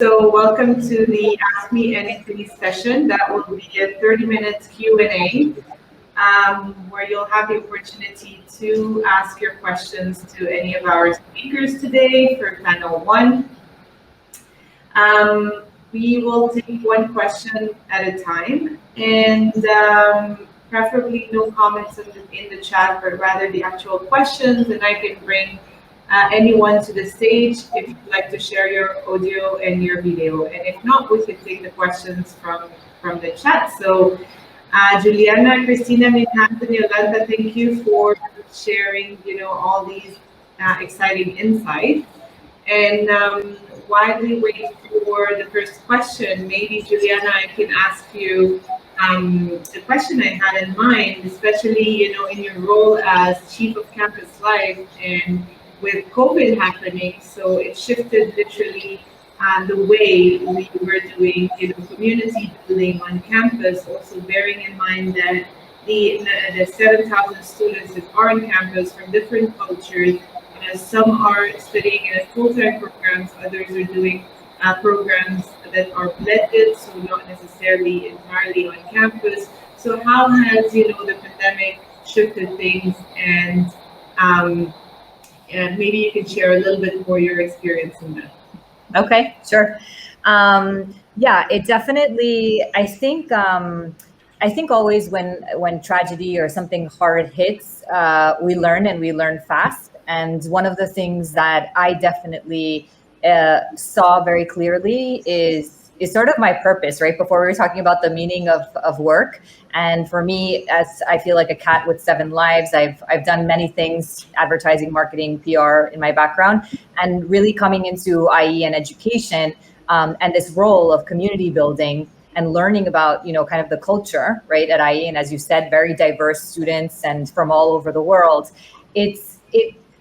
So welcome to the Ask Me Anything session. That will be a 30 minutes Q&A where you'll have the opportunity to ask your questions to any of our speakers today for panel one. We will take one question at a time, and preferably no comments in the chat, but rather the actual questions, and I can bring anyone to the stage if you'd like to share your audio and your video. And if not, we can take the questions from the chat. So Juliana, Christina, Minhaz, and Jolanta, thank you for sharing, all these exciting insights. And while we wait for the first question, maybe Juliana, I can ask you the question I had in mind, especially, in your role as Chief of Campus Life and with COVID happening, so it shifted literally the way we were doing, community building on campus. Also bearing in mind that the 7,000 students that are on campus from different cultures, some are studying in full-time programs, others are doing programs that are blended, so not necessarily entirely on campus. So how has, the pandemic shifted things, and maybe you can share a little bit more your experience in that. Okay, sure. Yeah, it definitely, I think always when tragedy or something hard hits, we learn, and we learn fast. And one of the things that I definitely saw very clearly is sort of my purpose, right? Before we were talking about the meaning of work. And for me, as I feel like a cat with 7 lives, I've done many things, advertising, marketing, PR in my background, and really coming into IE and education and this role of community building and learning about, kind of the culture, right, at IE. And as you said, very diverse students and from all over the world.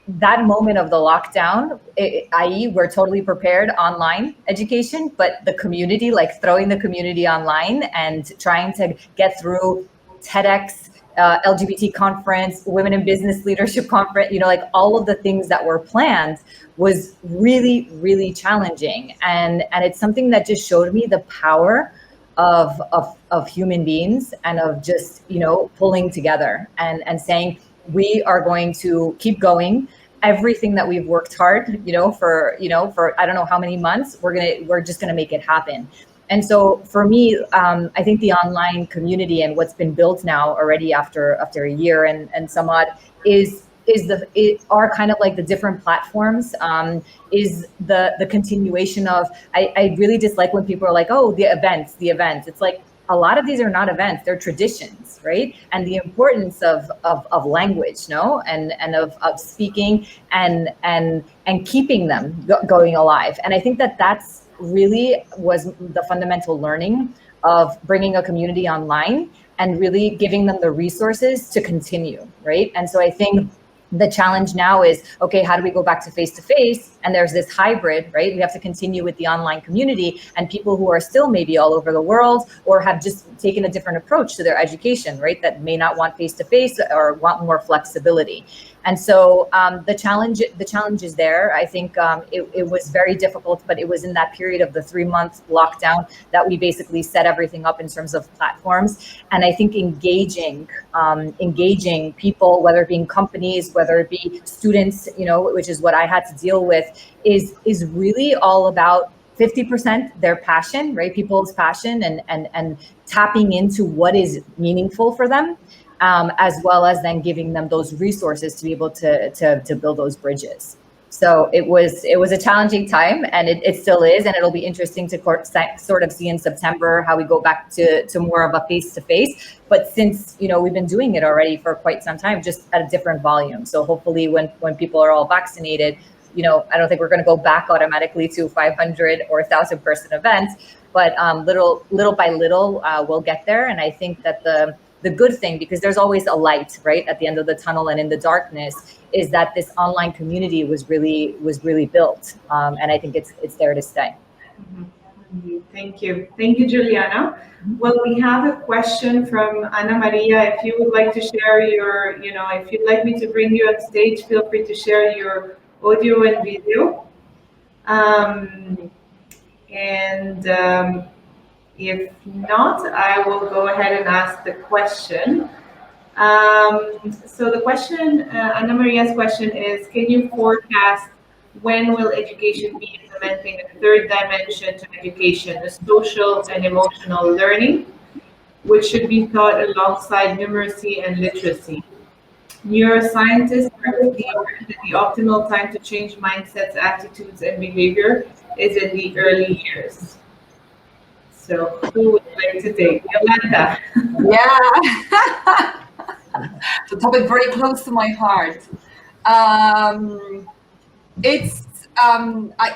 That moment of the lockdown, i.e. we're totally prepared online education, but the community, like throwing the community online and trying to get through TEDx, LGBT conference, Women in Business Leadership Conference, like all of the things that were planned was really, really challenging. And it's something that just showed me the power of human beings and of just, pulling together and saying, we are going to keep going. Everything that we've worked hard, for I don't know how many months, we're just gonna make it happen. And so for me, I think the online community and what's been built now already after a year and some odd are kind of like the different platforms, is the continuation of, I really dislike when people are like, oh, the events. It's like, a lot of these are not events, they're traditions, right? And the importance of language, and of speaking and keeping them going alive. And I think that's really was the fundamental learning of bringing a community online and really giving them the resources to continue, right? And so I think the challenge now is, okay, how do we go back to face-to-face? And there's this hybrid, right? We have to continue with the online community and people who are still maybe all over the world or have just taken a different approach to their education, right? That may not want face-to-face or want more flexibility. And so the challenge is there. I think it was very difficult, but it was in that period of the 3-month lockdown that we basically set everything up in terms of platforms. And I think engaging people, whether it be companies, whether it be students, which is what I had to deal with, is really all about 50% their passion, right? People's passion and tapping into what is meaningful for them. As well as then giving them those resources to be able to build those bridges. So it was a challenging time, and it still is, and it'll be interesting to sort of see in September how we go back to more of a face-to-face. But since we've been doing it already for quite some time, just at a different volume. So hopefully when people are all vaccinated, I don't think we're going to go back automatically to 500 or 1,000 person events, but little by little we'll get there. And I think that the good thing, because there's always a light, right, at the end of the tunnel and in the darkness, is that this online community was really built, and I think it's there to stay. Mm-hmm. Thank you, Juliana. Well, we have a question from Ana Maria. If you would like to share your, if you'd like me to bring you on stage, feel free to share your audio and video. And if not, I will go ahead and ask the question. So the question, Anna Maria's question is, can you forecast when will education be implementing a third dimension to education, the social and emotional learning, which should be taught alongside numeracy and literacy? Neuroscientists are clear that the optimal time to change mindsets, attitudes, and behavior is in the early years. So who would like to take? Jolanta. Yeah. The topic very close to my heart. I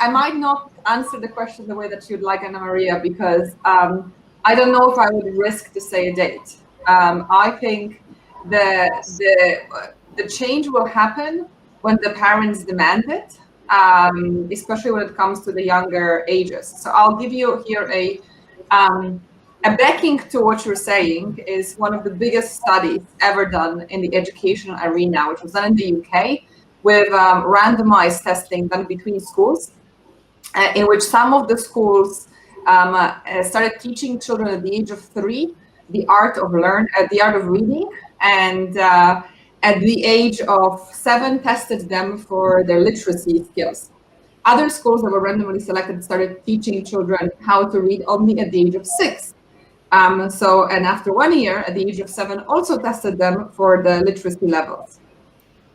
might not answer the question the way that you'd like, Anna Maria, because I don't know if I would risk to say a date. I think the change will happen when the parents demand it, especially when it comes to the younger ages. So I'll give you here a backing to what you're saying is one of the biggest studies ever done in the educational arena, which was done in the UK with randomized testing done between schools, in which some of the schools started teaching children at the age of 3 the art of reading, and at the age of 7 tested them for their literacy skills. Other schools that were randomly selected started teaching children how to read only at the age of 6. And after 1 year, at the age of 7, also tested them for the literacy levels.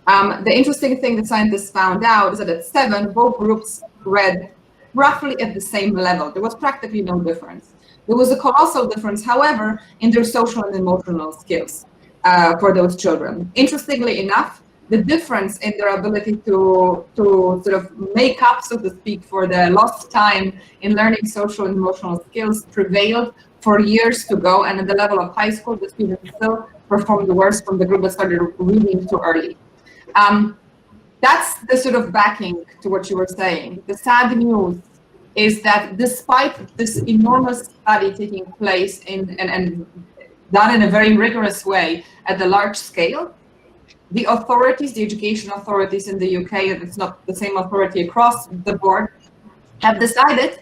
The interesting thing that scientists found out is that at 7, both groups read roughly at the same level. There was practically no difference. There was a colossal difference, however, in their social and emotional skills for those children. Interestingly enough, the difference in their ability to sort of make up, so to speak, for the lost time in learning social and emotional skills prevailed for years to go. And at the level of high school, the students still performed worse from the group that started reading too early. That's the sort of backing to what you were saying. The sad news is that despite this enormous study taking place and done in a very rigorous way at the large scale, the authorities, the education authorities in the UK, and it's not the same authority across the board, have decided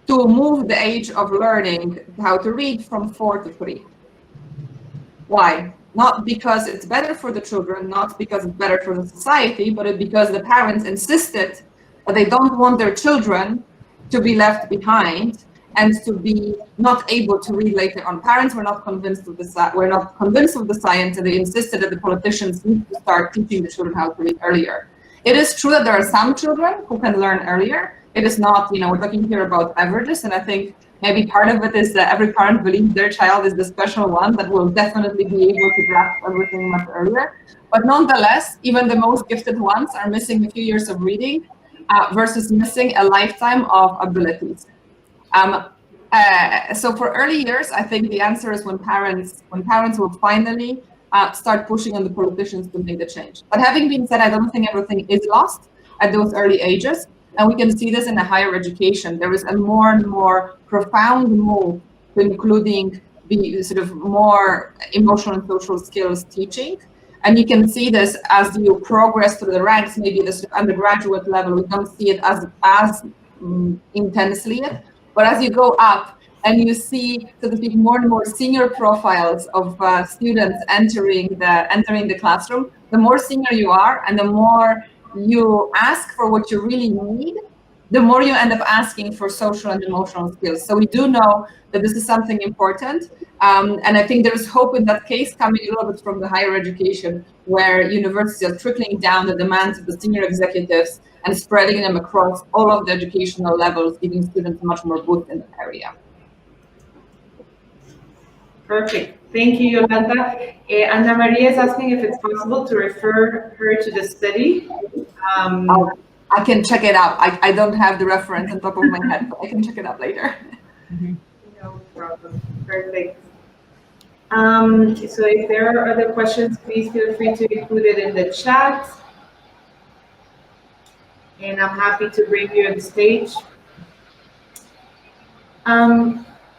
to move the age of learning how to read from 4 to 3. Why? Not because it's better for the children, not because it's better for the society, but because the parents insisted that they don't want their children to be left behind and to be not able to read later on. Parents were not convinced of the science, and they insisted that the politicians need to start teaching the children how to read earlier. It is true that there are some children who can learn earlier. It is not, we're talking here about averages, and I think maybe part of it is that every parent believes their child is the special one that will definitely be able to grasp everything much earlier. But nonetheless, even the most gifted ones are missing a few years of reading versus missing a lifetime of abilities. So for early years, I think the answer is when parents will finally start pushing on the politicians to make the change. But having been said, I don't think everything is lost at those early ages. And we can see this in the higher education. There is a more and more profound move to including the sort of more emotional and social skills teaching. And you can see this as you progress through the ranks, maybe the sort of undergraduate level, we don't see it as intensely yet. But as you go up and you see, so to speak, more and more senior profiles of students entering the classroom, the more senior you are and the more you ask for what you really need, the more you end up asking for social and emotional skills. So we do know that this is something important. And I think there's hope in that case coming a little bit from the higher education, where universities are trickling down the demands of the senior executives and spreading them across all of the educational levels, giving students much more boost in that area. Perfect. Thank you, Jolanta. Anna Maria is asking if it's possible to refer her to the study. I can check it out. I don't have the reference on top of my head, but I can check it out later. No problem. Perfect. So if there are other questions, please feel free to include it in the chat. And I'm happy to bring you on stage.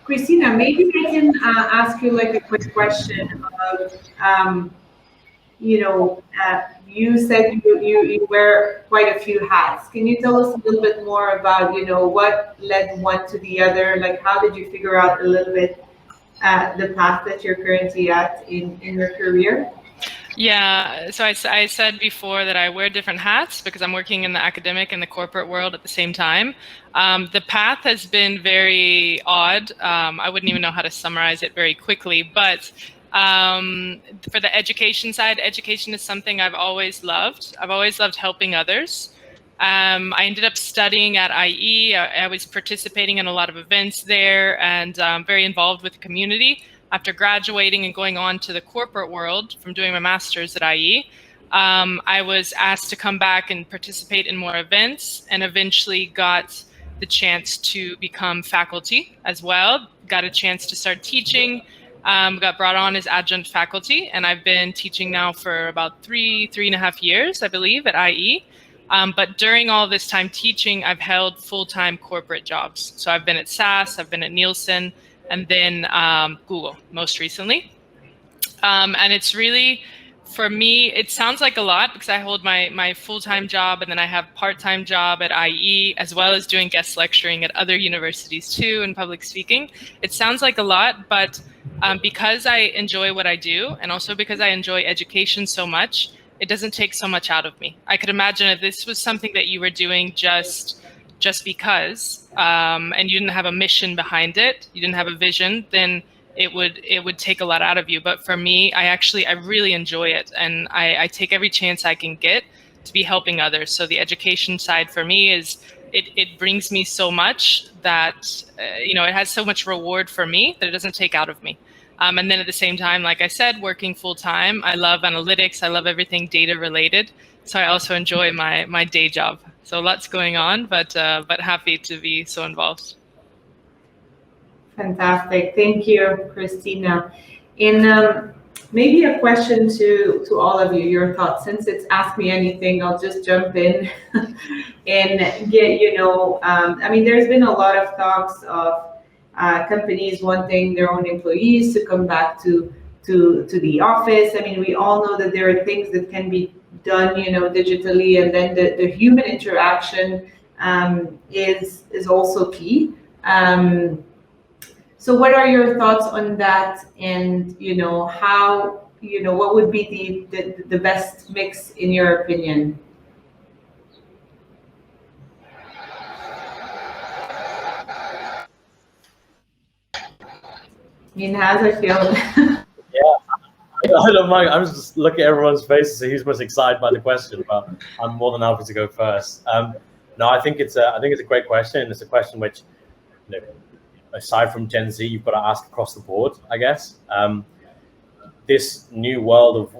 Christina, maybe I can ask you like a quick question of, you said you wear quite a few hats. Can you tell us a little bit more about, what led one to the other? Like, how did you figure out a little bit the path that you're currently at in your career? Yeah, so I said before that I wear different hats because I'm working in the academic and the corporate world at the same time. The path has been very odd. I wouldn't even know how to summarize it very quickly, but for the education side, education is something I've always loved. I've always loved helping others. I ended up studying at IE. I was participating in a lot of events there and very involved with the community. After graduating and going on to the corporate world from doing my master's at IE, I was asked to come back and participate in more events, and eventually got the chance to become faculty as well. Got a chance to start teaching, got brought on as adjunct faculty, and I've been teaching now for about three and a half years, I believe, at IE. But during all this time teaching, I've held full-time corporate jobs. So I've been at SAS, I've been at Nielsen, and then Google most recently. And it's really, for me, it sounds like a lot because I hold my full-time job and then I have part-time job at IE, as well as doing guest lecturing at other universities too and public speaking. It sounds like a lot, but because I enjoy what I do and also because I enjoy education so much, it doesn't take so much out of me. I could imagine if this was something that you were doing just because, and you didn't have a mission behind it, you didn't have a vision, then it would take a lot out of you. But for me, I really enjoy it, and I take every chance I can get to be helping others. So the education side for me is it brings me so much that it has so much reward for me that it doesn't take out of me. And then at the same time, like I said, working full time, I love analytics. I love everything data related. So I also enjoy my day job. So lots going on, but happy to be so involved. Fantastic. Thank you, Christina. In maybe a question to all of you, your thoughts. Since it's Ask Me Anything, I'll just jump in and get, there's been a lot of talks of companies wanting their own employees to come back to the office. I mean, we all know that there are things that can be done, digitally, and then the human interaction is also key. So what are your thoughts on that? And how what would be the best mix in your opinion? Minhaz, I feel. Yeah, I don't mind. I'm just looking at everyone's faces, so who's most excited by the question. But I'm more than happy to go first. No, I think it's a great question. It's a question which, aside from Gen Z, you've got to ask across the board, I guess. This new world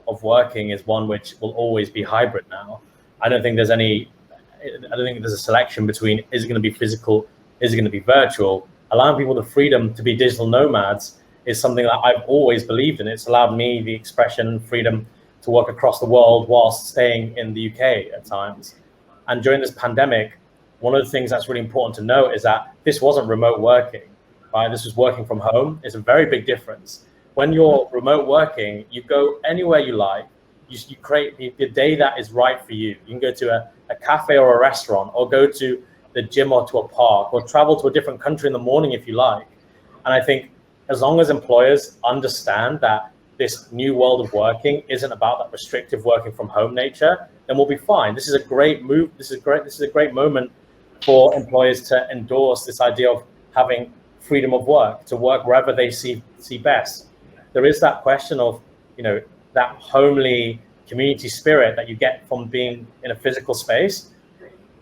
of working is one which will always be hybrid now. I don't think there's a selection between, is it going to be physical, is it going to be virtual? Allowing people the freedom to be digital nomads is something that I've always believed in. It's allowed me the expression and freedom to work across the world whilst staying in the UK at times. And during this pandemic, one of the things that's really important to note is that this wasn't remote working, right? This was working from home. It's a very big difference. When you're remote working, you go anywhere you like. You create the day that is right for you. You can go to a cafe or a restaurant, or go to the gym or to a park, or travel to a different country in the morning if you like. And I think as long as employers understand that this new world of working isn't about that restrictive working from home nature, then we'll be fine. This is a great move. This is a great moment for employers to endorse this idea of having freedom of work, to work wherever they see best. There is that question of, that homely community spirit that you get from being in a physical space.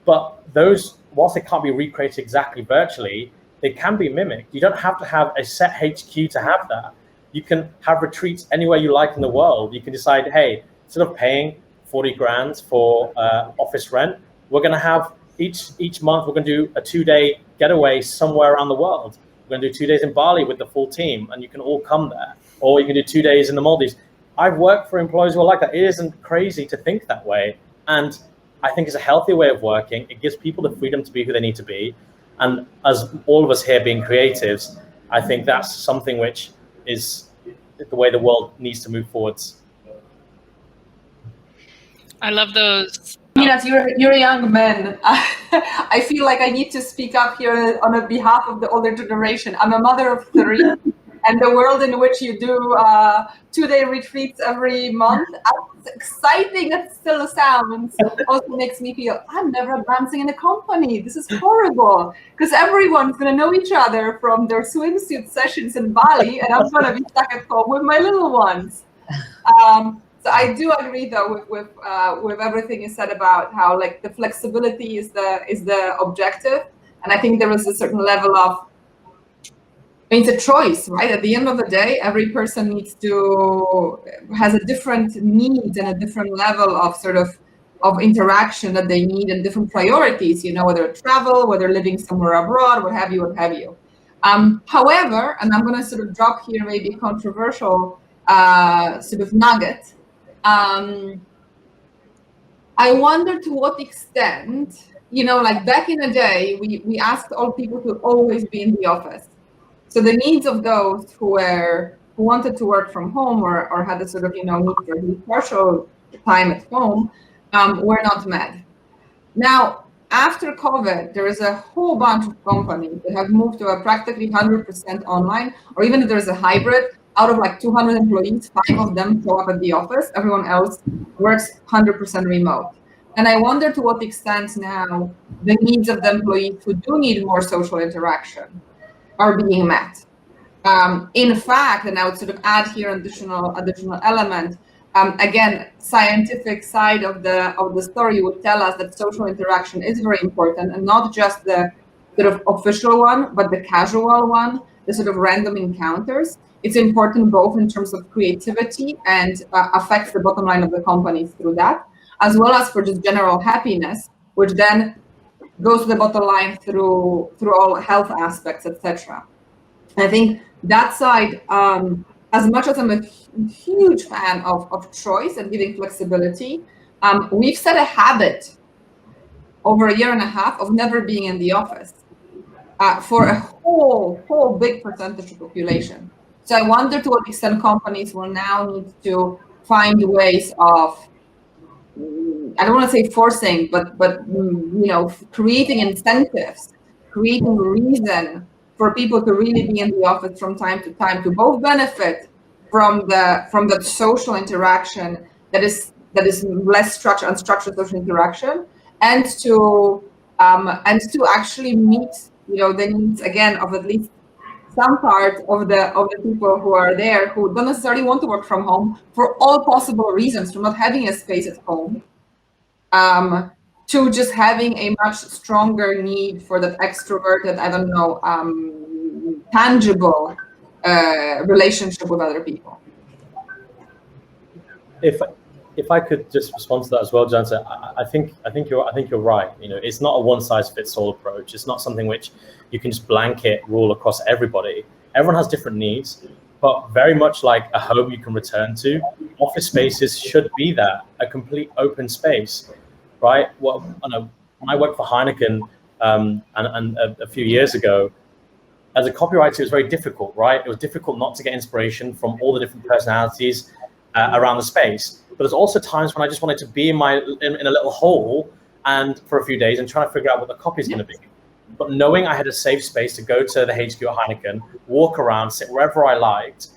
But those, whilst they can't be recreated exactly virtually, they can be mimicked. You don't have to have a set HQ to have that. You can have retreats anywhere you like in the world. You can decide, hey, instead of paying 40 grand for office rent, we're going to have each month, we're going to do a 2-day getaway somewhere around the world. We're going to do 2 days in Bali with the full team, and you can all come there. Or you can do 2 days in the Maldives. I've worked for employees who are like that. It isn't crazy to think that way. And I think it's a healthy way of working. It gives people the freedom to be who they need to be. And as all of us here being creatives, I think that's something which is the way the world needs to move forwards. I love those. Minhaz, you're a young man. I feel like I need to speak up here on behalf of the older generation. I'm a mother of 3, and the world in which you do 2-day retreats every month, as exciting as still sounds, also makes me feel I'm never advancing in a company. This is horrible, because everyone's going to know each other from their swimsuit sessions in Bali, and I'm going to be stuck at home with my little ones. So I do agree, though, with everything you said about how like the flexibility is the objective, and I think there is a certain level of, it's a choice, right? At the end of the day, every person has a different need and a different level of of interaction that they need and different priorities. You know, whether travel, whether living somewhere abroad, what have you, what have you. However, and I'm going to sort of drop here maybe a controversial sort of nugget. I wonder to what extent, you know, like back in the day, we asked all people to always be in the office. So the needs of those who wanted to work from home or had a sort of, you know, need for partial time at home were not met. Now, after COVID, there is a whole bunch of companies that have moved to a practically 100% online, or even if there's a hybrid, out of like 200 employees, 5 of them show up at the office. Everyone else works 100% remote. And I wonder to what extent now the needs of the employees who do need more social interaction are being met. In fact, and I would sort of add here an additional element, again, scientific side of the story would tell us that social interaction is very important, and not just the sort of official one, but the casual one, the sort of random encounters. It's important both in terms of creativity and affects the bottom line of the company through that, as well as for just general happiness, which then goes to the bottom line through all health aspects, etc. I think that side, as much as I'm a huge fan of choice and giving flexibility, we've set a habit over 1.5 years of never being in the office for a whole big percentage of the population. So I wonder to what extent companies will now need to find ways of, I don't want to say forcing, but you know, creating incentives, creating reason for people to really be in the office from time to time, to both benefit from the social interaction that is less structured, unstructured social interaction, and to actually meet, you know, the needs again of at least some part of the people who are there who don't necessarily want to work from home for all possible reasons, from not having a space at home, to just having a much stronger need for that extroverted, I don't know, tangible relationship with other people. If I could just respond to that as well, Jolanta, I think you're right. You know, it's not a one-size-fits-all approach. It's not something which you can just blanket rule across everybody. Everyone has different needs, but very much like a home you can return to, office spaces should be that, a complete open space, right? Well, I know when I worked for Heineken and a few years ago, as a copywriter, it was very difficult, right? It was difficult not to get inspiration from all the different personalities around the space. But there's also times when I just wanted to be in a little hole and for a few days and trying to figure out what the copy is going to be. But knowing I had a safe space to go to the HQ at Heineken, walk around, sit wherever I liked,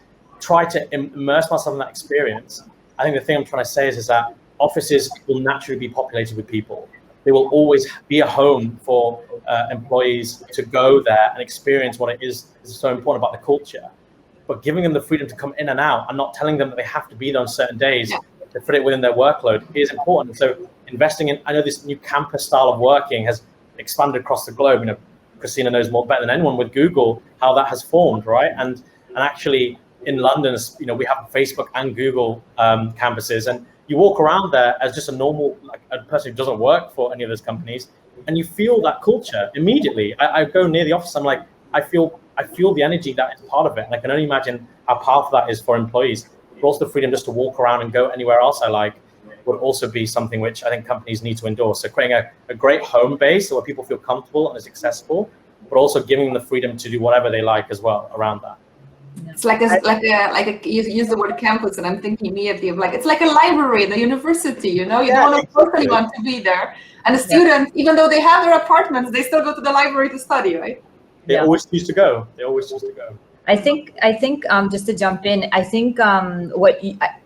try to immerse myself in that experience. I think the thing I'm trying to say is that offices will naturally be populated with people. They will always be a home for employees to go there and experience what it is so important about the culture. But giving them the freedom to come in and out and not telling them that they have to be there on certain days to fit it within their workload is important. So investing in, I know this new campus style of working has expanded across the globe. You know, Christina knows more better than anyone with Google how that has formed, right? And actually in London, you know, we have Facebook and Google campuses, and you walk around there as just a normal, like a person who doesn't work for any of those companies, and you feel that culture immediately. I go near the office, I'm like, I feel the energy that is part of it, and I can only imagine how powerful that is for employees. But also the freedom just to walk around and go anywhere else I like would also be something which I think companies need to endorse. So creating a great home base where people feel comfortable and is accessible, but also giving them the freedom to do whatever they like as well around that. It's like you use the word campus, and I'm thinking immediately of like it's like a library, the university. You know, you don't of course want to be there, and the students, even though they have their apartments, they still go to the library to study, right? They always choose to go. I think just to jump in, I think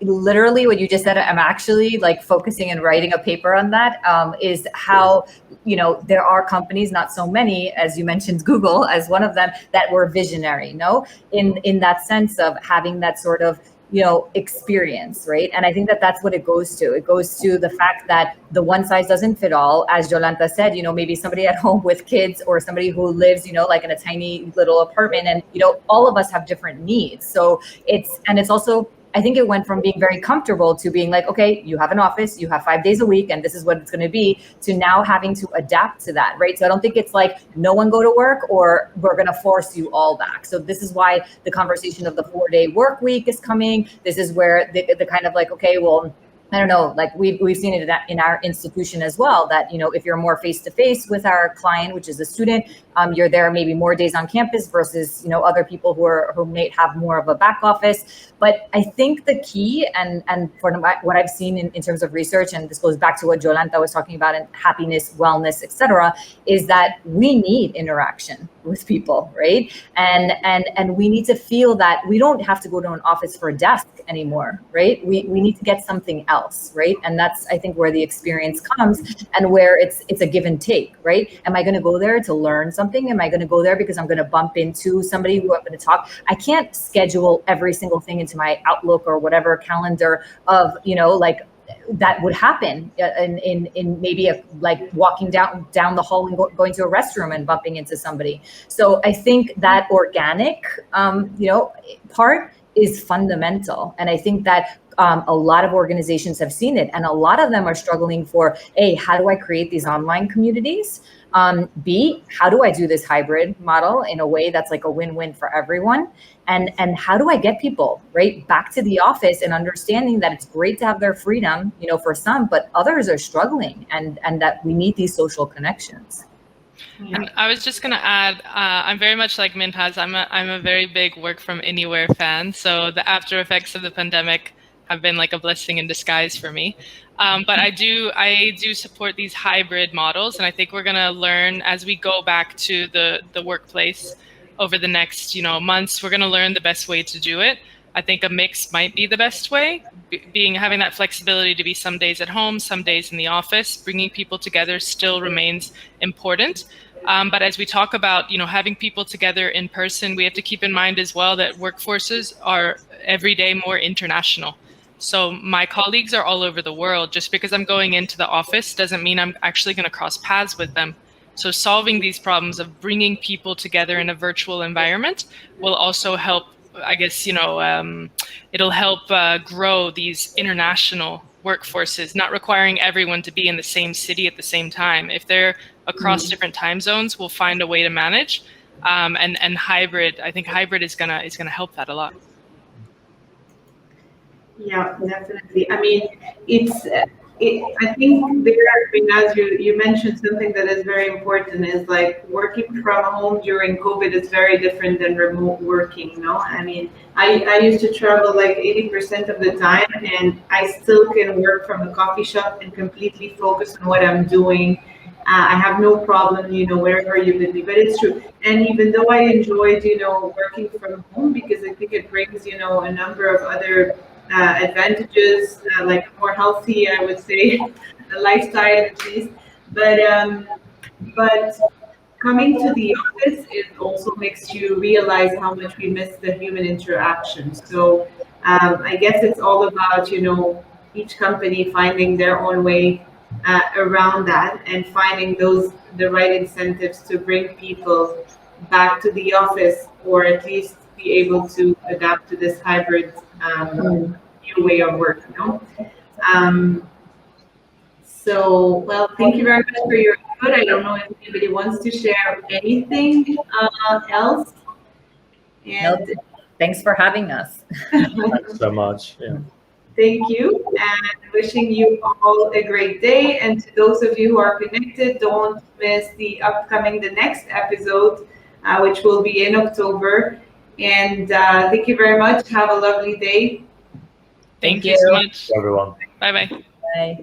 literally what you just said, I'm actually like focusing and writing a paper on that, is how, you know, there are companies, not so many, as you mentioned, Google as one of them, that were visionary, no, in that sense of having that sort of, you know, experience, right? And I think that that's what it goes to. It goes to the fact that the one size doesn't fit all, as Jolanta said, you know, maybe somebody at home with kids or somebody who lives, you know, like in a tiny little apartment, and, you know, all of us have different needs. So it's also, I think it went from being very comfortable to being like, okay, you have an office, you have 5 days a week, and this is what it's going to be, to now having to adapt to that, right? So I don't think it's like no one go to work or we're going to force you all back. So this is why the conversation of the 4-day work week is coming. This is where the kind of like, okay, well, I don't know, like we've seen it in our institution as well, that, you know, if you're more face-to-face with our client, which is a student, you're there maybe more days on campus versus, you know, other people who may have more of a back office. But I think the key, and for what I've seen in terms of research, and this goes back to what Jolanta was talking about, and happiness, wellness, etc., is that we need interaction with people, right? And we need to feel that we don't have to go to an office for a desk anymore, right? We need to get something else, right? And that's, I think, where the experience comes, and where it's a give and take, right? Am I going to go there to learn something? Am I going to go there because I'm going to bump into somebody who I'm going to talk? I can't schedule every single thing into my Outlook or whatever calendar of, you know, like that would happen in maybe like walking down the hall and going to a restroom and bumping into somebody. So I think that organic, you know, part is fundamental. And I think that a lot of organizations have seen it, and a lot of them are struggling for, A, how do I create these online communities? B, how do I do this hybrid model in a way that's like a win-win for everyone? And how do I get people right back to the office, and understanding that it's great to have their freedom, you know, for some, but others are struggling, and that we need these social connections. And I was just going to add, I'm very much like Minhaz. I'm a very big work from anywhere fan. So the after effects of the pandemic have been like a blessing in disguise for me. But I do support these hybrid models, and I think we're going to learn as we go back to the workplace over the next, you know, months. We're going to learn the best way to do it. I think a mix might be the best way, having that flexibility to be some days at home, some days in the office. Bringing people together still remains important. But as we talk about, you know, having people together in person, we have to keep in mind as well that workforces are every day more international. So my colleagues are all over the world. Just because I'm going into the office doesn't mean I'm actually going to cross paths with them. So solving these problems of bringing people together in a virtual environment will also help, I guess, you know, it'll help grow these international workforces, not requiring everyone to be in the same city at the same time. If they're across different time zones, we'll find a way to manage. And hybrid, I think hybrid is gonna help that a lot. Yeah, definitely. I mean, I think as you mentioned something that is very important, is like working from home during COVID is very different than remote working, no? I mean, I used to travel like 80% of the time, and I still can work from a coffee shop and completely focus on what I'm doing. I have no problem, you know, wherever you live me, but it's true. And even though I enjoyed, you know, working from home, because I think it brings, you know, a number of other advantages, like a more healthy, I would say, lifestyle at least. But coming to the office, it also makes you realize how much we miss the human interaction. So I guess it's all about, you know, each company finding their own way around that, and finding the right incentives to bring people back to the office, or at least be able to adapt to this hybrid new way of work, you know? So, well, thank you very much for your input. I don't know if anybody wants to share anything else. And no, thanks for having us. Thanks so much. Yeah. Thank you, and wishing you all a great day. And to those of you who are connected, don't miss the next episode, which will be in October. And thank you very much. Have a lovely day. Thank you so much. Everyone. Bye-bye. Bye.